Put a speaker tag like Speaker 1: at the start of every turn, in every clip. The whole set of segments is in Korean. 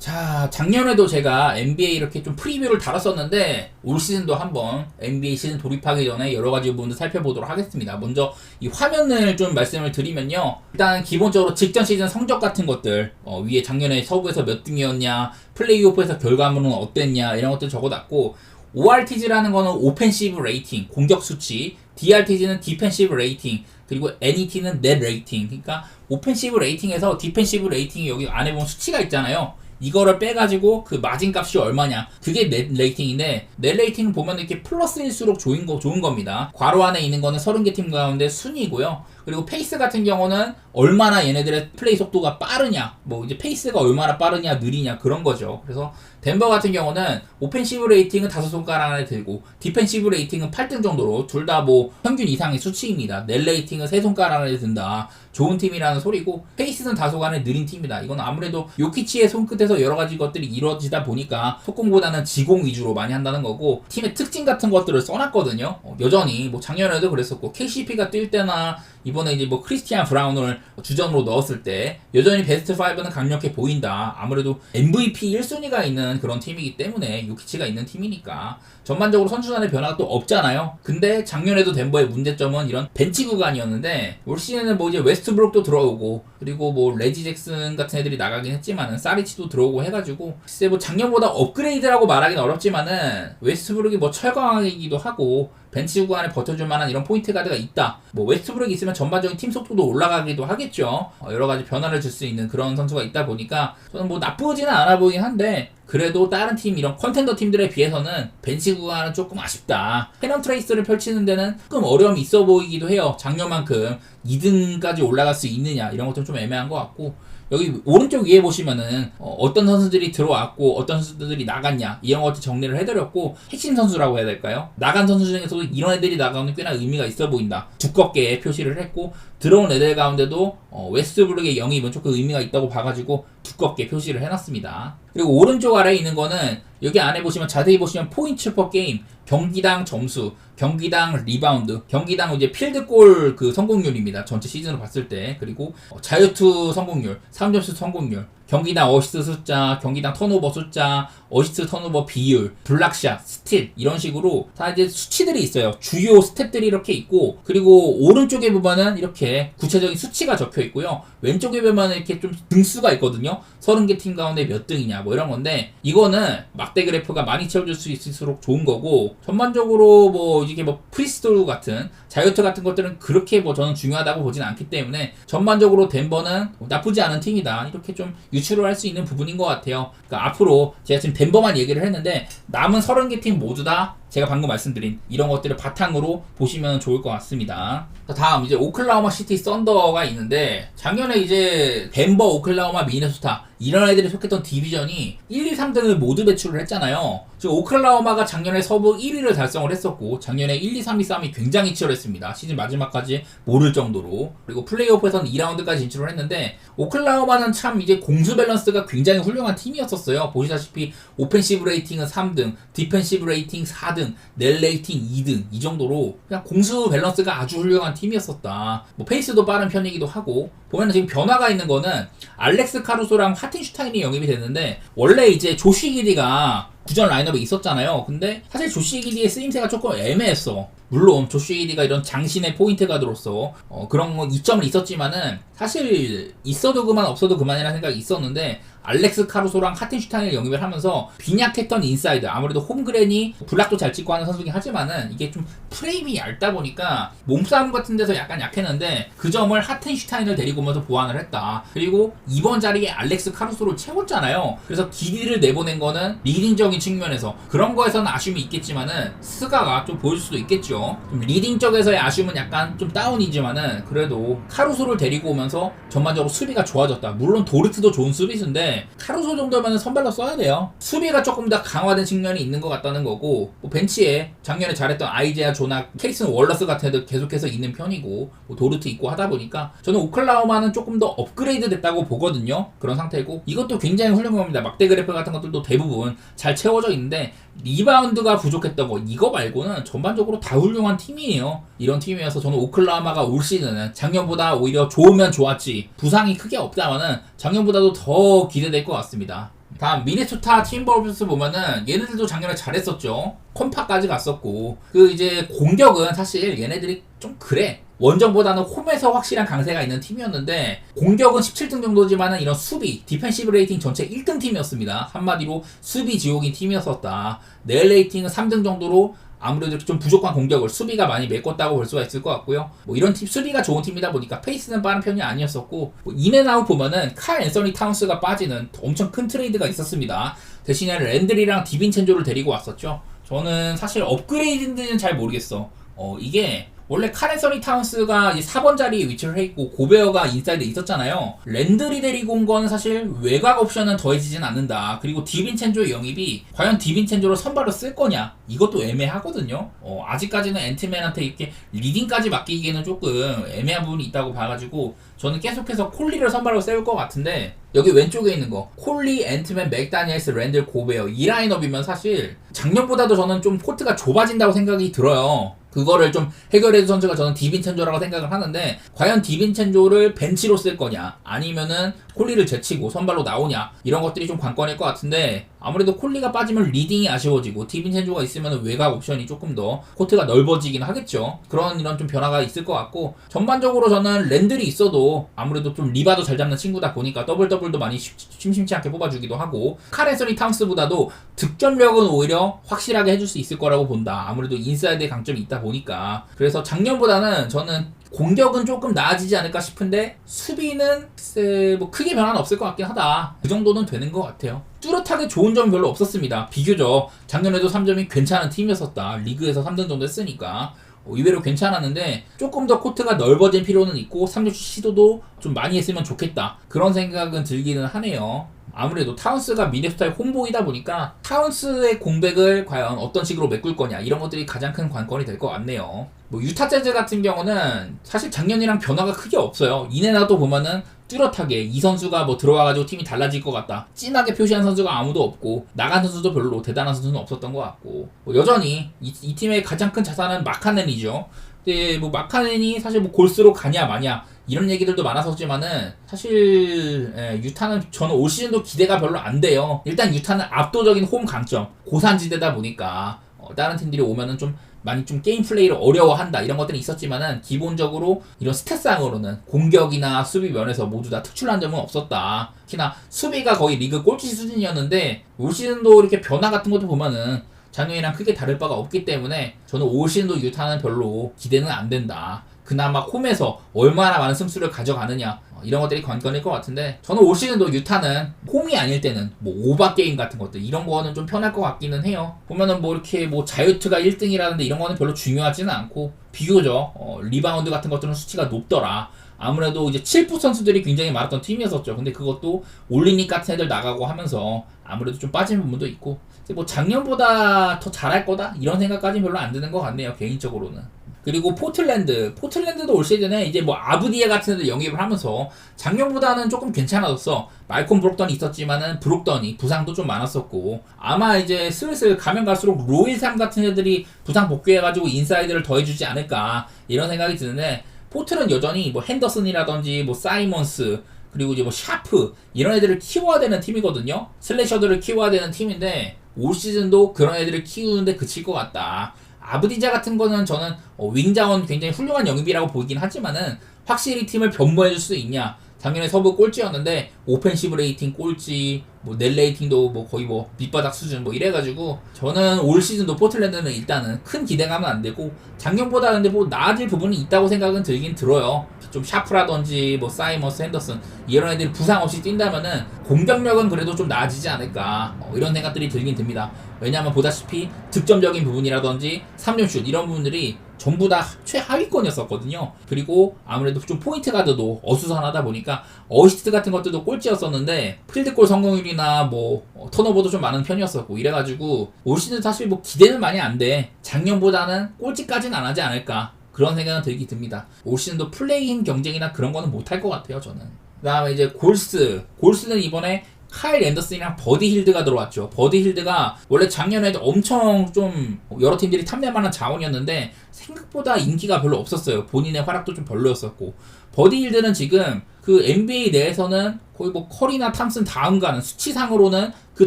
Speaker 1: 자, 작년에도 제가 NBA 이렇게 좀 프리뷰를 다뤘었는데 올 시즌도 한번 NBA 시즌 돌입하기 전에 여러 가지 부분을 살펴보도록 하겠습니다. 먼저 이 화면을 좀 말씀을 드리면요. 일단 기본적으로 직전 시즌 성적 같은 것들 위에 작년에 서부에서 몇 등이었냐, 플레이오프에서 결과물은 어땠냐 이런 것들 적어놨고, ORTG라는 거는 오펜시브 레이팅, 공격 수치, DRTG는 디펜시브 레이팅, 그리고 NET는 넷 레이팅. 그러니까 오펜시브 레이팅에서 디펜시브 레이팅이 여기 안에 보면 수치가 있잖아요. 이거를 빼가지고 그 마진 값이 얼마냐, 그게 넷 레이팅인데, 넷 레이팅 보면 이렇게 플러스일수록 좋은 겁니다. 괄호 안에 있는 거는 30개 팀 가운데 순위고요. 그리고 페이스 같은 경우는 얼마나 얘네들의 플레이 속도가 빠르냐, 뭐 이제 페이스가 얼마나 빠르냐 느리냐 그런 거죠. 그래서 덴버 같은 경우는 오펜시브 레이팅은 5손가락 안에 들고 디펜시브 레이팅은 8등 정도로 둘 다 뭐 평균 이상의 수치입니다. 넷 레이팅은 3손가락 안에 든다. 좋은 팀이라는 소리고, 페이스는 다소 간에 느린 팀이다. 이건 아무래도 요키치의 손끝에서 여러 가지 것들이 이루어지다 보니까 속공보다는 지공 위주로 많이 한다는 거고, 팀의 특징 같은 것들을 써놨거든요. 여전히 뭐 작년에도 그랬었고, KCP가 뛸 때나 이번에 이제 뭐 크리스티안 브라운을 주전으로 넣었을 때 여전히 베스트 5는 강력해 보인다. 아무래도 MVP 1순위가 있는 그런 팀이기 때문에, 요키치가 있는 팀이니까 전반적으로 선수단의 변화가 또 없잖아요. 근데 작년에도 덴버의 문제점은 이런 벤치 구간이었는데, 올 시즌에는 뭐 이제 웨스트브룩도 들어오고, 그리고 뭐 레지 잭슨 같은 애들이 나가긴 했지만은 사리치도 들어오고 해가지고, 글쎄 뭐 작년보다 업그레이드라고 말하기는 어렵지만은 웨스트브룩이 뭐 철강이기도 하고 벤치 구간에 버텨줄 만한 이런 포인트 가드가 있다. 뭐 웨스트브룩이 있으면 전반적인 팀 속도도 올라가기도 하겠죠. 여러 가지 변화를 줄 수 있는 그런 선수가 있다 보니까 저는 뭐 나쁘지는 않아 보이긴 한데, 그래도 다른 팀, 이런 컨텐더 팀들에 비해서는 벤치 구간은 조금 아쉽다. 페넌 트레이스를 펼치는 데는 조금 어려움이 있어 보이기도 해요. 작년만큼 2등까지 올라갈 수 있느냐 이런 것도 좀 애매한 것 같고, 여기 오른쪽 위에 보시면은 어떤 선수들이 들어왔고 어떤 선수들이 나갔냐 이런 것들 정리를 해드렸고, 핵심 선수라고 해야 될까요? 나간 선수 중에서도 이런 애들이 나가면 꽤나 의미가 있어 보인다. 두껍게 표시를 했고, 들어온 애들 가운데도 웨스트브룩의 영입은 조금 의미가 있다고 봐가지고 두껍게 표시를 해놨습니다. 그리고 오른쪽 아래에 있는 거는, 여기 안에 보시면 자세히 보시면 포인트 퍼 게임, 경기당 점수, 경기당 리바운드, 경기당 이제 필드골 그 성공률입니다. 전체 시즌으로 봤을 때. 그리고 자유투 성공률, 3점슛 성공률, 경기당 어시스트 숫자, 경기당 턴오버 숫자, 어시스트 턴오버 비율, 블락샷, 스틸 이런 식으로 다 이제 수치들이 있어요. 주요 스탯들이 이렇게 있고, 그리고 오른쪽에 보면은 이렇게 구체적인 수치가 적혀 있고요. 왼쪽에 보면 이렇게 좀 등수가 있거든요. 30개 팀 가운데 몇 등이냐 뭐 이런 건데, 이거는 막대 그래프가 많이 채워줄 수 있을수록 좋은 거고, 전반적으로 뭐 이게 뭐 프리스톨 같은 자유투 같은 것들은 그렇게 뭐 저는 중요하다고 보진 않기 때문에, 전반적으로 덴버는 나쁘지 않은 팀이다 이렇게 좀 유추를 할 수 있는 부분인 것 같아요. 그러니까 앞으로 제가 지금 덴버만 얘기를 했는데, 남은 30개 팀 모두 다 제가 방금 말씀드린 이런 것들을 바탕으로 보시면 좋을 것 같습니다. 다음 이제 오클라호마 시티 썬더가 있는데, 작년에 이제 덴버, 오클라호마, 미네소타 이런 애들이 속했던 디비전이 1, 2, 3등을 모두 배출을 했잖아요. 지금 오클라호마가 작년에 서부 1위를 달성을 했었고, 작년에 1, 2, 3, 2 싸움이 굉장히 치열했습니다. 시즌 마지막까지 모를 정도로. 그리고 플레이오프에서는 2라운드까지 진출을 했는데, 오클라호마는 참 이제 공수 밸런스가 굉장히 훌륭한 팀이었었어요. 보시다시피 오펜시브 레이팅은 3등, 디펜시브 레이팅 4등, 넷 레이팅 2등 이 정도로 그냥 공수 밸런스가 아주 훌륭한 팀이었었다. 뭐 페이스도 빠른 편이기도 하고, 보면은 지금 변화가 있는 거는 알렉스 카루소랑 하틴슈타인이 영입이 됐는데, 원래 이제 조시 기디가 구전 라인업에 있었잖아요. 근데 사실 조시 기디의 쓰임새가 조금 애매했어. 물론 조시 기디가 이런 장신의 포인트 가드로서 그런 거 이점은 있었지만은, 사실 있어도 그만 없어도 그만이라는 생각이 있었는데, 알렉스 카루소랑 하틴슈타인을 영입을 하면서 빈약했던 인사이드, 아무래도 홈그랜이 블락도 잘 찍고 하는 선수긴 하지만은 이게 좀 프레임이 얇다 보니까 몸싸움 같은 데서 약간 약했는데, 그 점을 하틴슈타인을 데리고 오면서 보완을 했다. 그리고 이번 자리에 알렉스 카루소를 채웠잖아요. 그래서 기디를 내보낸 거는 리딩적인 측면에서 그런 거에서는 아쉬움이 있겠지만은, 스가가 좀 보여줄 수도 있겠죠. 좀 리딩적에서의 아쉬움은 약간 좀 다운이지만은, 그래도 카루소를 데리고 오면서 전반적으로 수비가 좋아졌다. 물론 도르트도 좋은 수비수인데 카루소 정도면 선발로 써야 돼요. 수비가 조금 더 강화된 측면이 있는 것 같다는 거고, 뭐 벤치에 작년에 잘했던 아이제아 조나, 케이슨 월러스 같은 애들 계속해서 있는 편이고, 뭐 도르트 있고 하다 보니까 저는 오클라호마는 조금 더 업그레이드 됐다고 보거든요. 그런 상태고, 이것도 굉장히 훌륭한 겁니다. 막대 그래프 같은 것들도 대부분 잘 채워져 있는데, 리바운드가 부족했던 거 이거 말고는 전반적으로 다 훌륭한 팀이에요. 이런 팀이어서 저는 오클라호마가 올 시즌은 작년보다 오히려 좋으면 좋았지, 부상이 크게 없다면은 작년보다도 더 기대될 것 같습니다. 다음 미네소타 팀버울브스 보면은 얘네들도 작년에 잘했었죠. 컴파까지 갔었고 그 이제 공격은 사실 얘네들이 좀 그래. 원정보다는 홈에서 확실한 강세가 있는 팀이었는데 공격은 17등 정도지만은 이런 수비, 디펜시브 레이팅 전체 1등 팀이었습니다. 한마디로 수비 지옥인 팀이었었다. 넬 레이팅은 3등 정도로 아무래도 좀 부족한 공격을 수비가 많이 메꿨다고 볼 수가 있을 것 같고요. 뭐 이런 팀 수비가 좋은 팀이다 보니까 페이스는 빠른 편이 아니었었고 뭐 인앤아웃 보면은 칼 앤서니 타운스가 빠지는 엄청 큰 트레이드가 있었습니다. 대신에 랜드리랑 디빈첸조를 데리고 왔었죠. 저는 사실 업그레이드인지는 잘 모르겠어. 이게 원래 카렌서니 타운스가 4번 자리에 위치를 해있고 고베어가 인사이드에 있었잖아요. 랜드리 데리고 온 거는 사실 외곽 옵션은 더해지진 않는다. 그리고 디빈첸조의 영입이 과연 디빈첸조를 선발로 쓸 거냐 이것도 애매하거든요. 아직까지는 앤트맨한테 이렇게 리딩까지 맡기기에는 조금 애매한 부분이 있다고 봐가지고 저는 계속해서 콜리를 선발로 세울 것 같은데 여기 왼쪽에 있는 거 콜리, 앤트맨, 맥다니엘스, 랜들, 고베어 이 라인업이면 사실 작년보다도 저는 좀 코트가 좁아진다고 생각이 들어요. 그거를 좀 해결해준 선수가 저는 디빈첸조라고 생각을 하는데 과연 디빈첸조를 벤치로 쓸 거냐 아니면은 콜리를 제치고 선발로 나오냐 이런 것들이 좀 관건일 것 같은데 아무래도 콜리가 빠지면 리딩이 아쉬워지고 디빈첸조가 있으면 외곽 옵션이 조금 더 코트가 넓어지긴 하겠죠. 그런 이런 좀 변화가 있을 것 같고 전반적으로 저는 랜들이 있어도 아무래도 좀 리바도 잘 잡는 친구다 보니까 더블도 많이 심심치 않게 뽑아주기도 하고 칼 앤서니 타운스보다도 득점력은 오히려 확실하게 해줄 수 있을 거라고 본다. 아무래도 인사이드에 강점이 있다 보니까 그래서 작년보다는 저는 공격은 조금 나아지지 않을까 싶은데 수비는 글쎄 뭐 크게 변화는 없을 것 같긴 하다. 그 정도는 되는 것 같아요. 뚜렷하게 좋은 점은 별로 없었습니다. 비교적 작년에도 3점이 괜찮은 팀이었었다. 리그에서 3등 정도 했으니까 의외로 괜찮았는데 조금 더 코트가 넓어진 필요는 있고 3점 시도도 좀 많이 했으면 좋겠다. 그런 생각은 들기는 하네요. 아무래도 타운스가 미네소타의 홈보이다 보니까 타운스의 공백을 과연 어떤 식으로 메꿀 거냐 이런 것들이 가장 큰 관건이 될 것 같네요. 뭐 유타 재즈 같은 경우는 사실 작년이랑 변화가 크게 없어요. 인앤아웃도 보면은 뚜렷하게 이 선수가 뭐 들어와가지고 팀이 달라질 것 같다 진하게 표시한 선수가 아무도 없고 나간 선수도 별로 대단한 선수는 없었던 것 같고 뭐 여전히 이 팀의 가장 큰 자산은 마카넨이죠. 근데 뭐 마카넨이 사실 뭐 골스로 가냐 마냐 이런 얘기들도 많았었지만은 사실 유타는 저는 올 시즌도 기대가 별로 안 돼요. 일단 유타는 압도적인 홈 강점 고산지대다 보니까 다른 팀들이 오면은 좀 많이 좀 게임 플레이를 어려워한다 이런 것들이 있었지만은 기본적으로 이런 스탯상으로는 공격이나 수비 면에서 모두 다 특출난 점은 없었다. 특히나 수비가 거의 리그 꼴찌 수준이었는데 올 시즌도 이렇게 변화 같은 것도 보면은 작년이랑 크게 다를 바가 없기 때문에 저는 올 시즌도 유타는 별로 기대는 안 된다. 그나마 홈에서 얼마나 많은 승수를 가져가느냐 이런 것들이 관건일 것 같은데 저는 올 시즌도 유타는 홈이 아닐 때는 뭐 오바 게임 같은 것들 이런 거는 좀 편할 것 같기는 해요. 보면은 뭐 이렇게 뭐 자유투가 1등이라는데 이런 거는 별로 중요하지는 않고 비교적 리바운드 같은 것들은 수치가 높더라. 아무래도 이제 7부 선수들이 굉장히 많았던 팀이었었죠. 근데 그것도 올리닉 같은 애들 나가고 하면서 아무래도 좀 빠진 부분도 있고 뭐 작년보다 더 잘할 거다 이런 생각까지는 별로 안 드는 것 같네요 개인적으로는. 그리고 포틀랜드도 올 시즌에 이제 뭐 아브디에 같은 애들 영입을 하면서 작년보다는 조금 괜찮아졌어. 말콤 브록던이 있었지만은 브록던이 부상도 좀 많았었고 아마 이제 슬슬 가면 갈수록 로일삼 같은 애들이 부상 복귀해가지고 인사이드를 더해주지 않을까 이런 생각이 드는데 포틀은 여전히 뭐 핸더슨이라든지 뭐 사이먼스 그리고 이제 뭐 샤프 이런 애들을 키워야 되는 팀이거든요. 슬래셔들을 키워야 되는 팀인데 올 시즌도 그런 애들을 키우는데 그칠 것 같다. 아브디자 같은 거는 저는 윙자원 굉장히 훌륭한 영입이라고 보이긴 하지만은 확실히 팀을 변모해줄 수 있냐. 작년에 서부 꼴찌였는데 오펜시브 레이팅 꼴찌 뭐 넬 레이팅도 뭐 거의 뭐 밑바닥 수준 뭐 이래가지고 저는 올 시즌도 포틀랜드는 일단은 큰 기대감은 안 되고 작년보다 근데 뭐 나아질 부분이 있다고 생각은 들긴 들어요. 좀 샤프라든지 뭐 사이머스 핸더슨 이런 애들이 부상 없이 뛴다면은 공격력은 그래도 좀 나아지지 않을까 이런 생각들이 들긴 듭니다. 왜냐하면 보다시피 득점적인 부분이라든지 3점슛 이런 부분들이 전부 다 최하위권이었었거든요. 그리고 아무래도 좀 포인트 가드도 어수선하다 보니까 어시스트 같은 것들도 꼴찌였었는데 필드골 성공률이나 뭐 턴오버도 좀 많은 편이었었고 이래가지고 올 시즌 사실 뭐 기대는 많이 안 돼. 작년보다는 꼴찌까지는 안 하지 않을까 그런 생각은 들기 듭니다. 올 시즌도 플레이인 경쟁이나 그런 거는 못할 것 같아요 저는. 그 다음에 이제 골스는 이번에 카일 앤더슨이랑 버디 힐드가 들어왔죠. 버디 힐드가 원래 작년에도 엄청 좀 여러 팀들이 탐낼 만한 자원이었는데 생각보다 인기가 별로 없었어요. 본인의 활약도 좀 별로였었고. 버디 힐드는 지금 그 NBA 내에서는 거의 뭐 커리나 탐슨 다음 가는 수치상으로는 그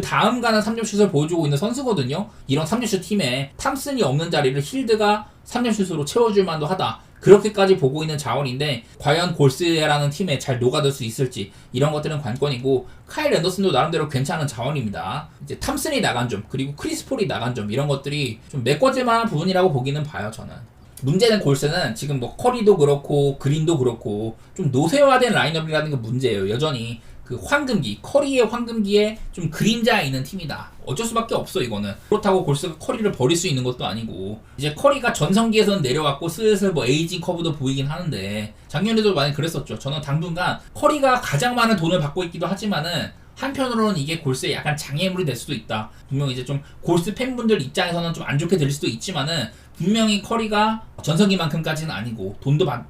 Speaker 1: 다음 가는 3점슛을 보여주고 있는 선수거든요. 이런 3점슛 팀에 탐슨이 없는 자리를 힐드가 3점슛으로 채워줄 만도 하다. 그렇게까지 보고 있는 자원인데 과연 골스라는 팀에 잘 녹아들 수 있을지 이런 것들은 관건이고 카일 앤더슨도 나름대로 괜찮은 자원입니다. 이제 탐슨이 나간 점 그리고 크리스 폴이 나간 점 이런 것들이 좀 메꿔질 만한 부분이라고 보기는 봐요 저는. 문제는 골스는 지금 뭐 커리도 그렇고 그린도 그렇고 좀 노쇠화된 라인업이라는 게 문제예요. 여전히 그 황금기, 커리의 황금기에 좀 그림자에 있는 팀이다. 어쩔 수밖에 없어 이거는. 그렇다고 골스가 커리를 버릴 수 있는 것도 아니고 이제 커리가 전성기에서는 내려왔고 슬슬 뭐 에이징 커브도 보이긴 하는데 작년에도 많이 그랬었죠. 저는 당분간 커리가 가장 많은 돈을 받고 있기도 하지만은 한편으로는 이게 골스에 약간 장애물이 될 수도 있다. 분명 이제 좀 골스 팬분들 입장에서는 좀 안 좋게 들릴 수도 있지만은 분명히 커리가 전성기만큼까지는 아니고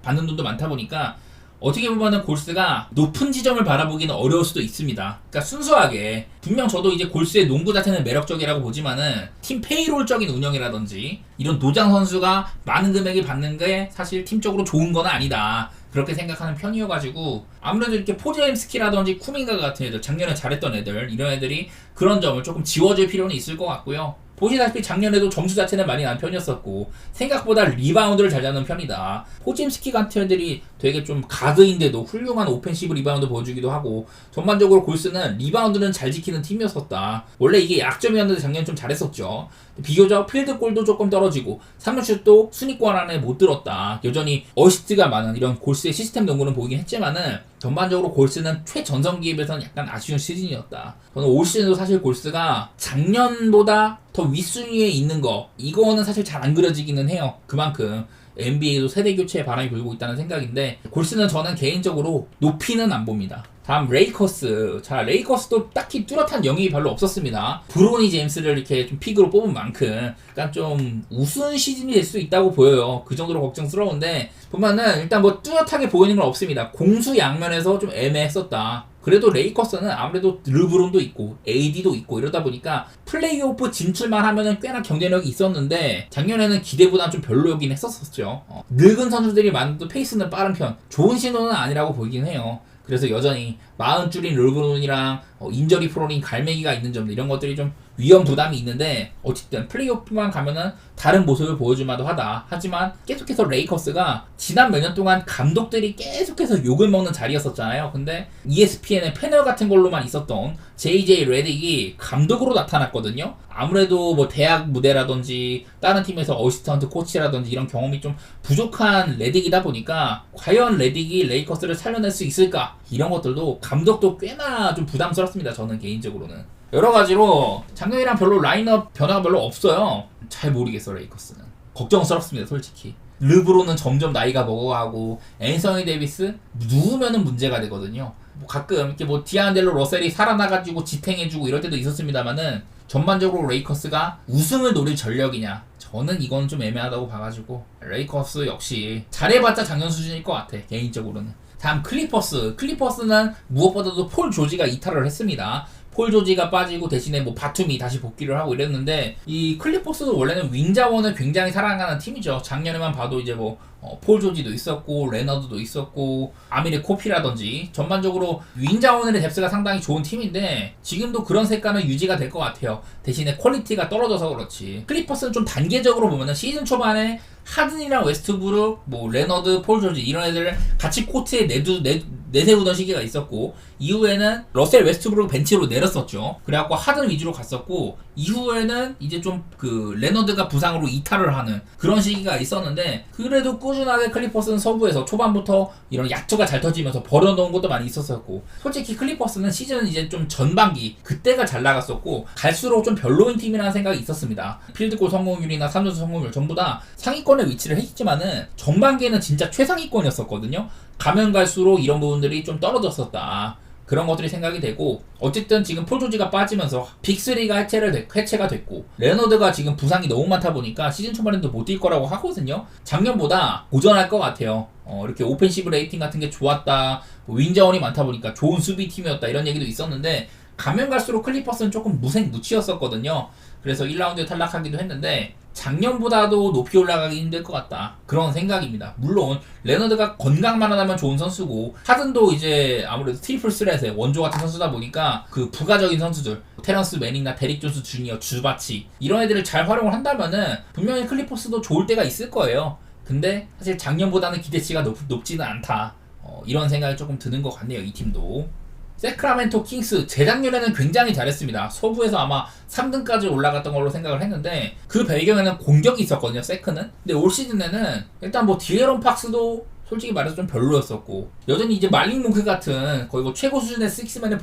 Speaker 1: 받는 돈도 많다 보니까 어떻게 보면은 골스가 높은 지점을 바라보기는 어려울 수도 있습니다. 그러니까 순수하게 분명 저도 이제 골스의 농구 자체는 매력적이라고 보지만은 팀 페이롤적인 운영이라든지 이런 노장 선수가 많은 금액을 받는 게 사실 팀적으로 좋은 건 아니다. 그렇게 생각하는 편이어가지고 아무래도 이렇게 포제임스키라든지 쿠밍가 같은 애들 작년에 잘했던 애들 이런 애들이 그런 점을 조금 지워줄 필요는 있을 것 같고요. 보시다시피 작년에도 점수 자체는 많이 난 편이었었고 생각보다 리바운드를 잘 잡는 편이다. 포짐스키 같은 애들이 되게 좀 가드인데도 훌륭한 오펜시브 리바운드 보여주기도 하고 전반적으로 골스는 리바운드는 잘 지키는 팀이었었다. 원래 이게 약점이었는데 작년에 좀 잘했었죠. 비교적 필드골도 조금 떨어지고 3점슛도 순위권 안에 못 들었다. 여전히 어시스트가 많은 이런 골스의 시스템 농구는 보이긴 했지만은 전반적으로 골스는 최전성기에 비해서는 약간 아쉬운 시즌이었다. 저는 올 시즌도 사실 골스가 작년보다 더 윗순위에 있는 거 이거는 사실 잘 안 그려지기는 해요. 그만큼 NBA도 세대교체의 바람이 불고 있다는 생각인데 골스는 저는 개인적으로 높이는 안 봅니다. 다음 레이커스. 자, 레이커스도 딱히 뚜렷한 영입이 별로 없었습니다. 브로니 제임스를 이렇게 좀 픽으로 뽑은 만큼 약간 좀 우스운 시즌이 될 수 있다고 보여요. 그 정도로 걱정스러운데 보면은 일단 뭐 뚜렷하게 보이는 건 없습니다. 공수 양면에서 좀 애매했었다. 그래도 레이커스는 아무래도 르브론도 있고 AD도 있고 이러다 보니까 플레이오프 진출만 하면은 꽤나 경쟁력이 있었는데 작년에는 기대보다 좀 별로이긴 했었죠. 늙은 선수들이 많아도 페이스는 빠른 편. 좋은 신호는 아니라고 보이긴 해요. 그래서 여전히 40줄인 르브론이랑 인저리 프로인 갈매기가 있는 점들 이런 것들이 좀 위험 부담이 있는데 어쨌든 플레이오프만 가면은 다른 모습을 보여줄 만도 하다. 하지만 계속해서 레이커스가 지난 몇 년 동안 감독들이 계속해서 욕을 먹는 자리였었잖아요. 근데 ESPN의 패널 같은 걸로만 있었던 JJ 레딕이 감독으로 나타났거든요. 아무래도 뭐 대학 무대라든지 다른 팀에서 어시스턴트 코치라든지 이런 경험이 좀 부족한 레딕이다 보니까 과연 레딕이 레이커스를 살려낼 수 있을까? 이런 것들도 감독도 꽤나 좀 부담스럽습니다. 저는 개인적으로는. 여러 가지로 작년이랑 별로 라인업 변화가 별로 없어요. 잘 모르겠어 레이커스는. 걱정스럽습니다 솔직히. 르브론은 점점 나이가 먹어가고 앤서니 데이비스 누우면은 문제가 되거든요. 뭐 가끔 이렇게 뭐 디안델로 러셀이 살아나가지고 지탱해주고 이럴 때도 있었습니다만은 전반적으로 레이커스가 우승을 노릴 전력이냐 저는 이건 좀 애매하다고 봐가지고 레이커스 역시 잘해봤자 작년 수준일 것 같아 개인적으로는. 다음 클리퍼스는 무엇보다도 폴 조지가 이탈을 했습니다. 폴 조지가 빠지고 대신에 뭐 바툼이 다시 복귀를 하고 이랬는데 이 클리퍼스도 원래는 윙 자원을 굉장히 사랑하는 팀이죠. 작년에만 봐도 이제 뭐 폴 조지도 있었고 레너드도 있었고 아미르 코피라든지 전반적으로 윙 자원의 뎁스가 상당히 좋은 팀인데 지금도 그런 색깔은 유지가 될 것 같아요. 대신에 퀄리티가 떨어져서 그렇지. 클리퍼스는 좀 단계적으로 보면은 시즌 초반에 하든이랑 웨스트브룩, 뭐 레너드, 폴 조지 이런 애들을 같이 코트에 내세우던 시기가 있었고 이후에는 러셀 웨스트브룩 벤치로 내렸었죠. 그래갖고 하든 위주로 갔었고 이후에는 이제 좀 그 레너드가 부상으로 이탈을 하는 그런 시기가 있었는데 그래도 꾸준하게 클리퍼스는 서부에서 초반부터 이런 약투가 잘 터지면서 버려놓은 것도 많이 있었었고 솔직히 클리퍼스는 시즌 이제 좀 전반기 그때가 잘 나갔었고 갈수록 좀 별로인 팀이라는 생각이 있었습니다. 필드골 성공률이나 3점슛 성공률 전부 다 상위권에 위치를 했지만은 전반기에는 진짜 최상위권이었었거든요. 가면 갈수록 이런 부분들이 좀 떨어졌었다. 그런 것들이 생각이 되고 어쨌든 지금 폴 조지가 빠지면서 빅3가 해체가 됐고 레너드가 지금 부상이 너무 많다 보니까 시즌 초반에도 못 뛸 거라고 하거든요. 작년보다 고전할 것 같아요. 이렇게 오펜시브 레이팅 같은 게 좋았다. 윙 자원이 많다 보니까 좋은 수비팀이었다 이런 얘기도 있었는데 가면 갈수록 클리퍼스는 조금 무색무취였었거든요. 그래서 1라운드에 탈락하기도 했는데 작년보다도 높이 올라가기 힘들 것 같다, 그런 생각입니다. 물론 레너드가 건강만 하면 좋은 선수고, 하든도 이제 아무래도 트리플 스렛의 원조 같은 선수다 보니까 그 부가적인 선수들 테런스 매닝이나 데릭 존스 주니어, 주바치 이런 애들을 잘 활용을 한다면은 분명히 클리퍼스도 좋을 때가 있을 거예요. 근데 사실 작년보다는 기대치가 높지는 않다, 이런 생각이 조금 드는 것 같네요, 이 팀도. 세크라멘토 킹스, 재작년에는 굉장히 잘했습니다. 서부에서 아마 3등까지 올라갔던 걸로 생각을 했는데 그 배경에는 공격이 있었거든요, 세크는. 근데 올 시즌에는 일단 뭐 디에런 팍스도 솔직히 말해서 좀 별로였었고, 여전히 이제 말링 몽크 같은 거의 뭐 최고 수준의 식스맨을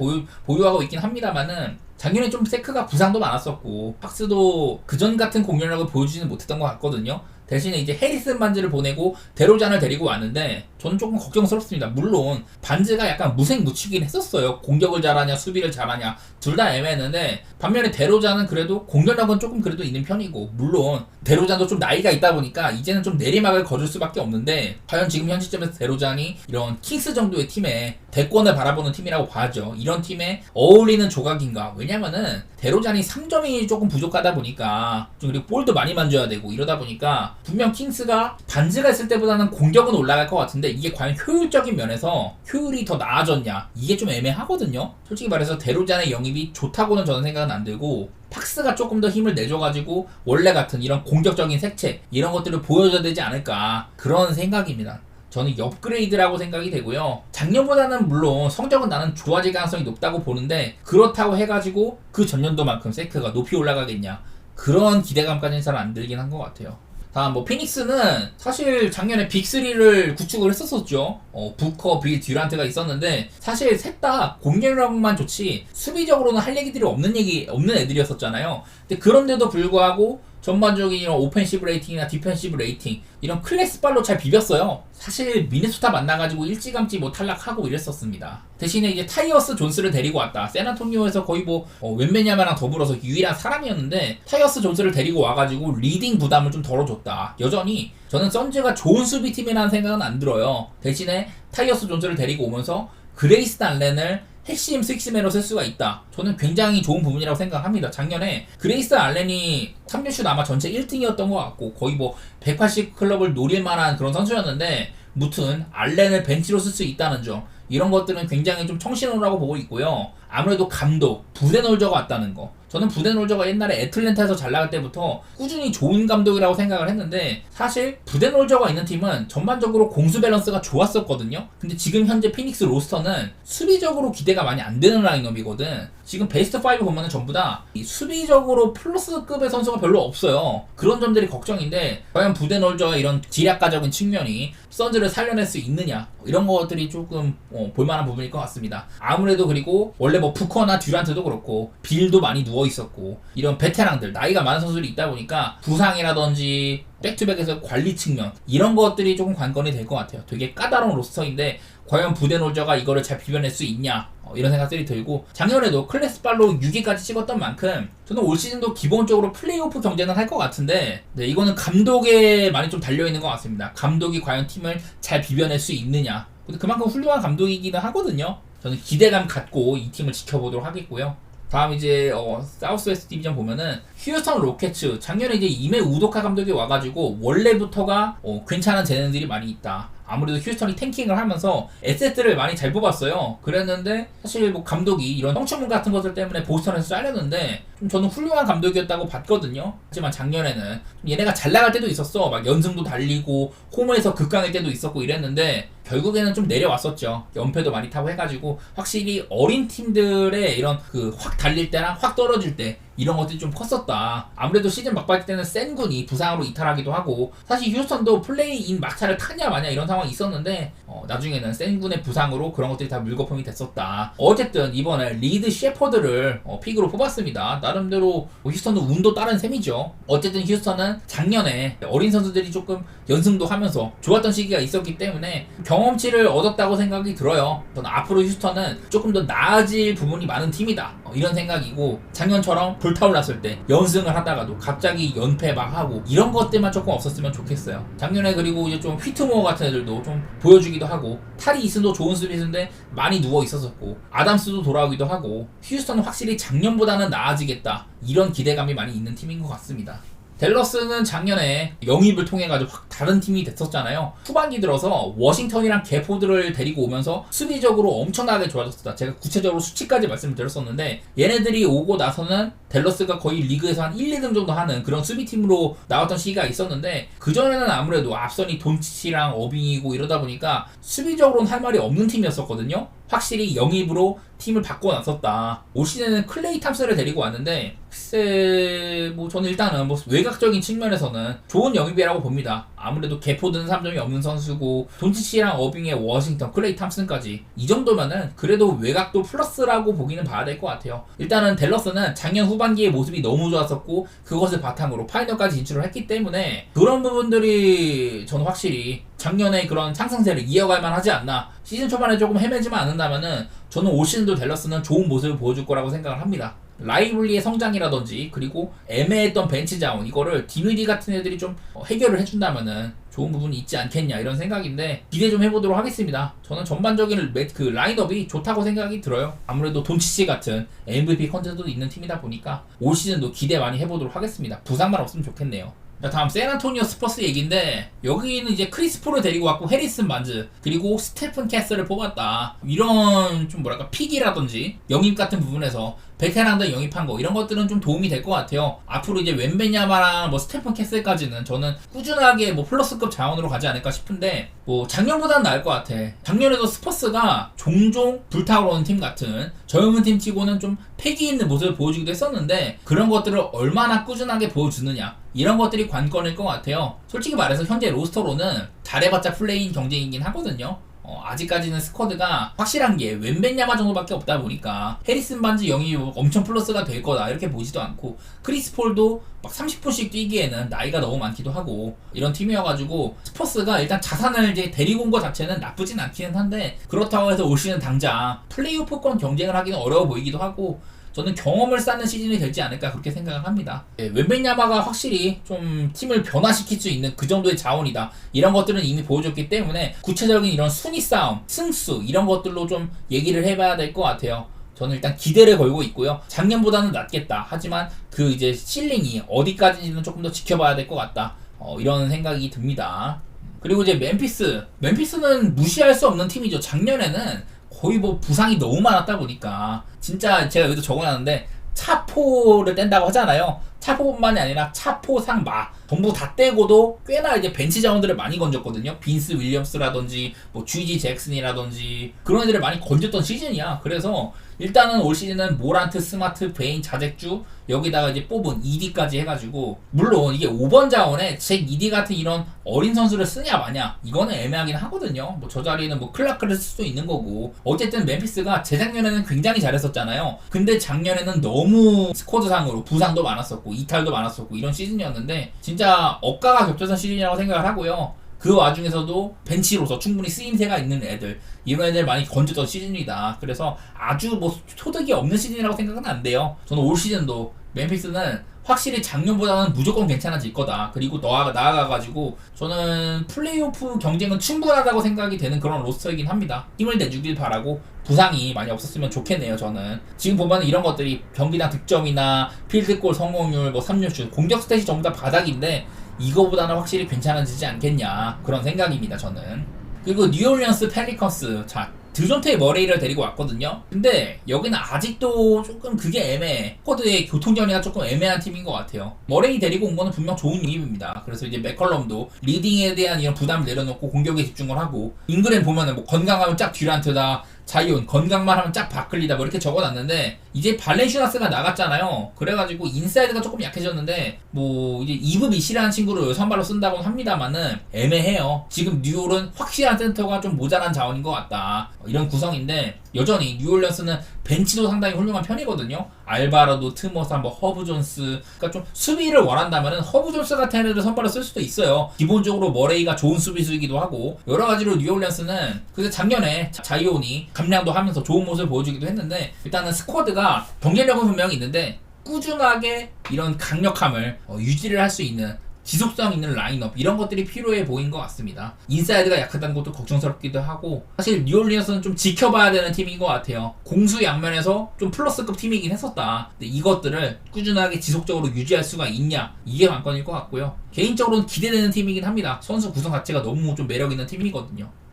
Speaker 1: 보유하고 있긴 합니다만은 작년에 좀 세크가 부상도 많았었고 팍스도 그전 같은 공격력을 보여주지는 못했던 것 같거든요. 대신에 이제 해리슨 반즈를 보내고 데로잔을 데리고 왔는데 저는 조금 걱정스럽습니다. 물론 반즈가 약간 무색무취긴 했었어요. 공격을 잘하냐 수비를 잘하냐 둘 다 애매했는데, 반면에 데로잔은 그래도 공격력은 조금 그래도 있는 편이고, 물론 데로잔도 좀 나이가 있다 보니까 이제는 좀 내리막을 거둘 수밖에 없는데, 과연 지금 현 시점에서 데로잔이 이런 킹스 정도의 팀에 대권을 바라보는 팀이라고 봐야죠. 이런 팀에 어울리는 조각인가? 왜냐면은 데로잔이 3점이 조금 부족하다 보니까, 좀 그리고 볼도 많이 만져야 되고 이러다 보니까 분명 킹스가 반즈가 있을 때보다는 공격은 올라갈 것 같은데 이게 과연 효율적인 면에서 효율이 더 나아졌냐, 이게 좀 애매하거든요. 솔직히 말해서 데로잔의 영입이 좋다고는 저는 생각은 안 들고, 팍스가 조금 더 힘을 내줘가지고 원래 같은 이런 공격적인 색채 이런 것들을 보여줘야 되지 않을까, 그런 생각입니다. 저는 업그레이드라고 생각이 되고요. 작년보다는 물론 성적은 나는 좋아질 가능성이 높다고 보는데, 그렇다고 해가지고 그 전년도만큼 세크가 높이 올라가겠냐, 그런 기대감까지는 잘 안 들긴 한 것 같아요. 다음 뭐 피닉스는 사실 작년에 빅3를 구축을 했었었죠. 부커, 빌, 듀란트가 있었는데 사실 셋 다 공격력만 좋지 수비적으로는 할 얘기들이 없는 애들이었었잖아요. 근데 그런데도 불구하고 전반적인 이런 오펜시브 레이팅이나 디펜시브 레이팅 이런 클래스발로 잘 비볐어요. 사실 미네소타 만나가지고 일찌감치 뭐 탈락하고 이랬었습니다. 대신에 이제 타이어스 존스를 데리고 왔다. 샌안토니오에서 거의 뭐 웬메냐마랑 더불어서 유일한 사람이었는데 타이어스 존스를 데리고 와가지고 리딩 부담을 좀 덜어줬다. 여전히 저는 선즈가 좋은 수비팀이라는 생각은 안 들어요. 대신에 타이어스 존스를 데리고 오면서 그레이스 알렌을 핵심 식스맨으로 쓸 수가 있다. 저는 굉장히 좋은 부분이라고 생각합니다. 작년에 그레이스 알렌이 3년슛 아마 전체 1등이었던 것 같고 거의 뭐 180 클럽을 노릴 만한 그런 선수였는데, 무튼 알렌을 벤치로 쓸 수 있다는 점, 이런 것들은 굉장히 좀 청신호라고 보고 있고요. 아무래도 감독, 부데놀저가 왔다는 거. 저는 부데놀저가 옛날에 애틀랜타에서 잘 나갈 때부터 꾸준히 좋은 감독이라고 생각을 했는데, 사실 부데놀저가 있는 팀은 전반적으로 공수 밸런스가 좋았었거든요. 근데 지금 현재 피닉스 로스터는 수비적으로 기대가 많이 안 되는 라인업이거든. 지금 베스트 5 보면은 전부 다 이 수비적으로 플러스급의 선수가 별로 없어요. 그런 점들이 걱정인데, 과연 부데놀저의 이런 지략가적인 측면이 선즈를 살려낼 수 있느냐, 이런 것들이 조금 볼만한 부분일 것 같습니다. 아무래도 그리고 원래 뭐 부커나 듀란트도 그렇고 빌도 많이 누워 있었고, 이런 베테랑들 나이가 많은 선수들이 있다 보니까 부상이라든지 백투백에서 관리 측면 이런 것들이 조금 관건이 될 것 같아요. 되게 까다로운 로스터인데 과연 부데놀저가 이거를 잘 비벼낼 수 있냐, 이런 생각들이 들고, 작년에도 클래스발로 6위까지 찍었던 만큼 저는 올 시즌도 기본적으로 플레이오프 경쟁은 할 것 같은데, 네, 이거는 감독에 많이 좀 달려있는 것 같습니다. 감독이 과연 팀을 잘 비벼낼 수 있느냐. 근데 그만큼 훌륭한 감독이기는 하거든요. 저는 기대감 갖고 이 팀을 지켜보도록 하겠고요. 다음 이제 사우스웨스트 디비전 보면은 휴스턴 로켓츠, 작년에 이제 이메 우도카 감독이 와가지고 원래부터가 괜찮은 재능들이 많이 있다. 아무래도 휴스턴이 탱킹을 하면서 에셋들을 많이 잘 뽑았어요. 그랬는데 사실 뭐 감독이 이런 성취문 같은 것들 때문에 보스턴에서 잘렸는데 좀 저는 훌륭한 감독이었다고 봤거든요. 하지만 작년에는 얘네가 잘 나갈 때도 있었어. 막 연승도 달리고 홈에서 극강일 때도 있었고 이랬는데 결국에는 좀 내려왔었죠. 연패도 많이 타고 해가지고 확실히 어린 팀들의 이런 그 확 달릴 때랑 확 떨어질 때 이런 것들이 좀 컸었다. 아무래도 시즌 막바지 때는 센군이 부상으로 이탈하기도 하고, 사실 휴스턴도 플레이인 막차를 타냐 마냐 이런 상황이 있었는데 나중에는 센군의 부상으로 그런 것들이 다 물거품이 됐었다. 어쨌든 이번에 리드 셰퍼드를 픽으로 뽑았습니다. 나름대로 휴스턴은 운도 따른 셈이죠. 어쨌든 휴스턴은 작년에 어린 선수들이 조금 연승도 하면서 좋았던 시기가 있었기 때문에 경험치를 얻었다고 생각이 들어요. 저는 앞으로 휴스턴은 조금 더 나아질 부분이 많은 팀이다, 이런 생각이고, 작년처럼 불타올랐을 때 연승을 하다가도 갑자기 연패 막 하고 이런 것들만 조금 없었으면 좋겠어요. 작년에 그리고 이제 좀 휘트모어 같은 애들도 좀 보여주기도 하고, 타리 이슨도 좋은 수비수인데 많이 누워 있었었고, 아담스도 돌아오기도 하고, 휴스턴은 확실히 작년보다는 나아지겠다 이런 기대감이 많이 있는 팀인 것 같습니다. 댈러스는 작년에 영입을 통해 가지고 확 다른 팀이 됐었잖아요. 후반기 들어서 워싱턴이랑 개포드를 데리고 오면서 수비적으로 엄청나게 좋아졌다. 제가 구체적으로 수치까지 말씀을 드렸었는데, 얘네들이 오고 나서는 댈러스가 거의 리그에서 한 1, 2등 정도 하는 그런 수비팀으로 나왔던 시기가 있었는데, 그전에는 아무래도 앞선이 돈치치랑 어빙이고 이러다 보니까 수비적으로는 할 말이 없는 팀이었었거든요. 확실히 영입으로 팀을 바꿔놨었다. 올 시즌에는 클레이 탐슨을 데리고 왔는데, 글쎄 뭐 저는 일단은 뭐 외곽적인 측면에서는 좋은 영입이라고 봅니다. 아무래도 개포드는 3점이 없는 선수고, 돈치치랑 어빙의 워싱턴, 클레이 탐슨까지 이 정도면은 그래도 외곽도 플러스라고 보기는 봐야 될 것 같아요. 일단은 댈러스는 작년 후반기의 모습이 너무 좋았었고, 그것을 바탕으로 파이널까지 진출을 했기 때문에 그런 부분들이 저는 확실히 작년에 그런 상승세를 이어갈 만하지 않나. 시즌 초반에 조금 헤매지만 않는다면은 저는 올 시즌도 댈러스는 좋은 모습을 보여줄 거라고 생각을 합니다. 라이블리의 성장이라든지, 그리고 애매했던 벤치 자원, 이거를 디미디 같은 애들이 좀 해결을 해준다면은 좋은 부분이 있지 않겠냐 이런 생각인데, 기대 좀 해보도록 하겠습니다. 저는 전반적인 그 라인업이 좋다고 생각이 들어요. 아무래도 돈치치 같은 MVP 컨텐츠도 있는 팀이다 보니까 올 시즌도 기대 많이 해보도록 하겠습니다. 부상만 없으면 좋겠네요. 자, 다음 샌안토니오 스퍼스 얘기인데, 여기는 이제 크리스 폴을 데리고 왔고 해리슨 반즈 그리고 스테픈 캐슬을 뽑았다. 이런 좀 뭐랄까 픽이라든지 영입 같은 부분에서 베테랑들 영입한 거, 이런 것들은 좀 도움이 될 것 같아요. 앞으로 이제 웬베냐마랑 뭐 스테픈 캐슬까지는 저는 꾸준하게 뭐 플러스급 자원으로 가지 않을까 싶은데, 뭐 작년보다는 나을 것 같아. 작년에도 스퍼스가 종종 불타오르는 팀 같은 젊은 팀 치고는 좀 패기 있는 모습을 보여주기도 했었는데, 그런 것들을 얼마나 꾸준하게 보여주느냐, 이런 것들이 관건일 것 같아요. 솔직히 말해서 현재 로스터로는 잘해봤자 플레이인 경쟁이긴 하거든요. 아직까지는 스쿼드가 확실한 게 웬벤야마 정도밖에 없다 보니까 해리슨 반즈 영입이 엄청 플러스가 될 거다 이렇게 보지도 않고, 크리스 폴도 막 30분씩 뛰기에는 나이가 너무 많기도 하고 이런 팀이어가지고, 스퍼스가 일단 자산을 이제 데리고 온 것 자체는 나쁘진 않기는 한데, 그렇다고 해서 올 시즌 당장 플레이오프권 경쟁을 하기는 어려워 보이기도 하고, 저는 경험을 쌓는 시즌이 되지 않을까 그렇게 생각을 합니다. 웬벤야마가 확실히 좀 팀을 변화시킬 수 있는 그 정도의 자원이다, 이런 것들은 이미 보여줬기 때문에 구체적인 이런 순위 싸움, 승수 이런 것들로 좀 얘기를 해봐야 될 것 같아요. 저는 일단 기대를 걸고 있고요. 작년보다는 낫겠다. 하지만 그 이제 실링이 어디까지는 조금 더 지켜봐야 될 것 같다. 이런 생각이 듭니다. 그리고 이제 멤피스는 무시할 수 없는 팀이죠. 작년에는 거의 뭐 부상이 너무 많았다 보니까, 진짜 제가 여기도 적어놨는데 차포를 뗀다고 하잖아요. 차포뿐만이 아니라 차포 상마 전부 다 떼고도 꽤나 이제 벤치 자원들을 많이 건졌거든요. 빈스 윌리엄스라든지 뭐 GG 잭슨이라든지 그런 애들을 많이 건졌던 시즌이야. 그래서 일단은 올 시즌은 모란트, 스마트, 베인, 자잭주, 여기다가 이제 뽑은 ED까지 해가지고, 물론 이게 5번 자원에 잭 ED 같은 이런 어린 선수를 쓰냐 마냐 이거는 애매하긴 하거든요. 뭐 저 자리는 뭐 클라크를 쓸 수도 있는 거고, 어쨌든 멤피스가 재작년에는 굉장히 잘했었잖아요. 근데 작년에는 너무 스쿼드상으로 부상도 많았었고 이탈도 많았었고 이런 시즌이었는데, 진짜 억가가 겹쳐선 시즌이라고 생각을 하고요. 그 와중에서도 벤치로서 충분히 쓰임새가 있는 애들, 이런 애들 많이 건졌던 시즌이다. 그래서 아주 뭐 소득이 없는 시즌이라고 생각은 안 돼요. 저는 올 시즌도 멤피스는 확실히 작년보다는 무조건 괜찮아질 거다. 그리고 나아가가지고 저는 플레이오프 경쟁은 충분하다고 생각이 되는 그런 로스터이긴 합니다. 힘을 내주길 바라고, 부상이 많이 없었으면 좋겠네요. 저는 지금 보면 이런 것들이 경기당 득점이나 필드골 성공률, 뭐 3루슛, 공격 스탯이 전부 다 바닥인데 이거보다는 확실히 괜찮아지지 않겠냐 그런 생각입니다. 저는. 그리고 뉴올리언스 펠리컨스, 자 드존테 머레이를 데리고 왔거든요. 근데 여기는 아직도 조금 그게 애매해. 스쿼드의 교통정리가 조금 애매한 팀인 것 같아요. 머레이 데리고 온 거는 분명 좋은 유입입니다. 그래서 이제 맥컬럼도 리딩에 대한 이런 부담을 내려놓고 공격에 집중을 하고, 잉그램 보면은 뭐 건강하면 짝 듀란트다, 자이온 건강만 하면 짝 바클리다 뭐 이렇게 적어놨는데, 이제 발렌슈나스가 나갔잖아요. 그래가지고 인사이드가 조금 약해졌는데, 뭐 이제 이브 미시라는 친구를 선발로 쓴다고는 합니다만은 애매해요. 지금 뉴올은 확실한 센터가 좀 모자란 자원인 것 같다, 이런 구성인데, 여전히 뉴올리언스는 벤치도 상당히 훌륭한 편이거든요. 알바라도, 트머사, 허브 존스. 그러니까 좀 수비를 원한다면은 허브 존스 같은 애들을 선발로 쓸 수도 있어요. 기본적으로 머레이가 좋은 수비수이기도 하고 여러 가지로 뉴올리언스는 그래서 작년에 자이온이 감량도 하면서 좋은 모습을 보여주기도 했는데 일단은 스쿼드가 경쟁력은 분명히 있는데 꾸준하게 이런 강력함을 유지를 할 수 있는 지속성 있는 라인업 이런 것들이 필요해 보인 것 같습니다. 인사이드가 약하다는 것도 걱정스럽기도 하고 사실 뉴올리언스는 좀 지켜봐야 되는 팀인 것 같아요. 공수 양면에서 좀 플러스급 팀이긴 했었다. 근데 이것들을 꾸준하게 지속적으로 유지할 수가 있냐 이게 관건일 것 같고요. 개인적으로는 기대되는 팀이긴 합니다. 선수 구성 자체가 너무 좀 매력 있는 팀이거든요.